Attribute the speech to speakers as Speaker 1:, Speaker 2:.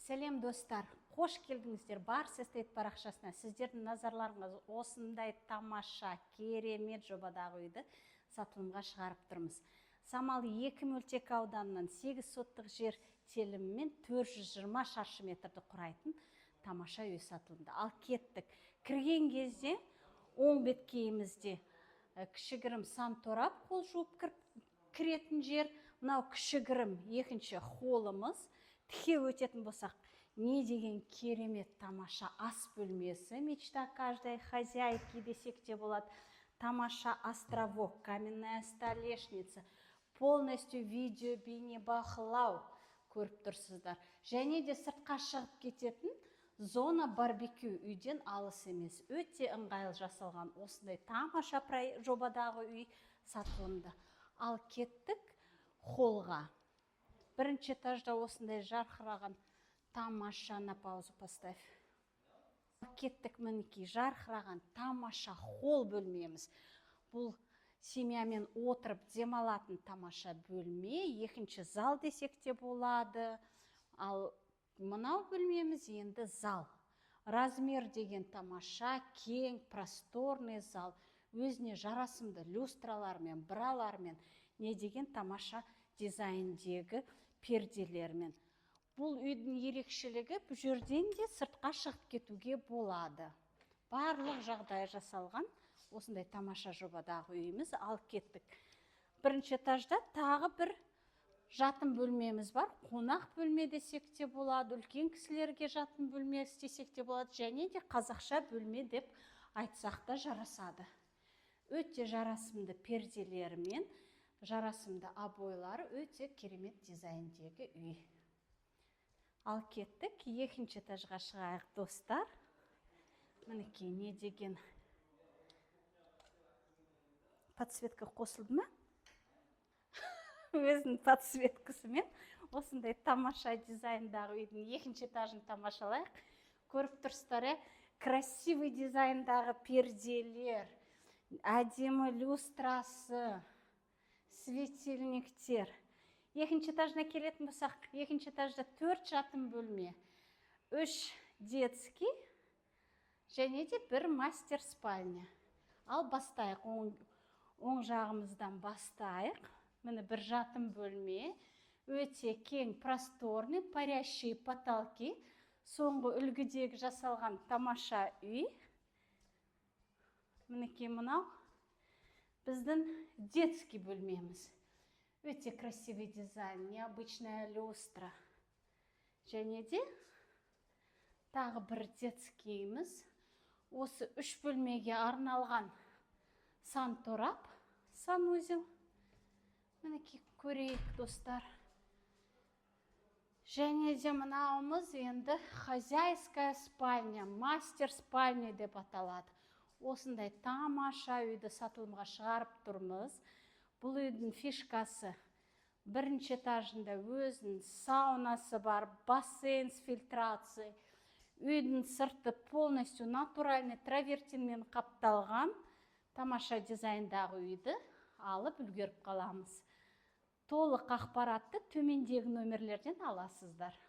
Speaker 1: Сәлем достар, қош келдіңіздер Барс Эстейт парақшасына. Сіздердің назарларыңыз осындай тамаша, керемет жобадағы үйді сатылымға шығарып тұрмыз. Самалы 2 мөлтек ауданынан 8 соттық жер телімімен 420 шаршы метрді құрайтын тамаша үй сатылымда. Ал кеттік. Кірген кезде оң беткейімізде кішігірім сан торап, қол жуып кіретін жер. Мынау кішігірім екінші холлымыз. Тіке өтетін болсақ, не деген керемет тамаша ас бөлмесі, мечта каждой хозяйки десек те болады. Тамаша островок, каменная столешница, полностью видео бейнебақылау көріп тұрсыздар. Және де сыртқа шығып кететін зона барбекю, үйден алыс емес. Өте ыңғайлы жасалған осындай тамаша жобадағы үй сатылымда. Ал кеттік холлға. Бірінші этажда осындай жарқыраған тамаша, на паузу поставь. Кеттік мінекей жарқыраған тамаша холл бөлмеміз. Бұл семьямен отырып демалатын тамаша бөлме, екінші зал десек те болады. Ал мынау бөлмеміз енді зал. Размер деген тамаша, кең, просторный зал. Өзіне жарасымды люстралармен, бралармен, не деген тамаша дизайндегі перделермен. Бұл үйдің ерекшелігі бұл жерден де сыртқа шығып кетуге болады. Барлық жағдай жасалған осындай тамаша жобадағы үйіміз. Ал кеттік. Бірінші этажда тағы бір жатын бөлмеміз бар. Қонақ бөлме десек те болады, үлкен кісілерге жатын бөлме десек те болады, және де қазақша бөлме деп айтсақ та жарасады. Өте жарасымды перделермен, жарасымды обойлары, өте керемет дизайндегі үй. Ал кеттік, екінші этажға шығайық достар. Мінекей не деген подсветка қосылды ма? Өзінің подсветкасымен осындай тамаша дизайндағы үйдің екінші этажын тамашалайық. Көріп тұрсыздар, красивый дизайндағы перделер, әдемі люстрасы, светильниктер. Екінші этажына келетін болсақ, екінші этажда 4 жатын бөлме, 3 детский, және де 1 мастер спальня. Ал бастайық, оң жағымыздан бастайық. Міне 1 жатын бөлме, өте кең, просторный, парящие потолки, соңғы үлгідегі жасалған тамаша үй. Мінекей мынау біздің детский бөлмеміз. Өте красивый дизайн, необычная люстра. Және де тағы 1 детскийіміз. Осы 3 бөлмеге арналған сан торап, санузел. Мінекей көрейік достар. Және де мынауымыз енді хозяйская спальня, мастер спальня деп аталады. Осындай тамаша үйді сатылымға шығарып тұрмыз. Бұл үйдің фишкасы, бірінші этажында өзінің саунасы бар, бассейн с фильтрацией. Үйдің сырты полностью натуральный травертинмен қапталған тамаша дизайндағы үйді алып үлгеріп қаламыз. Толық ақпаратты төмендегі нөмірлерден аласыздар.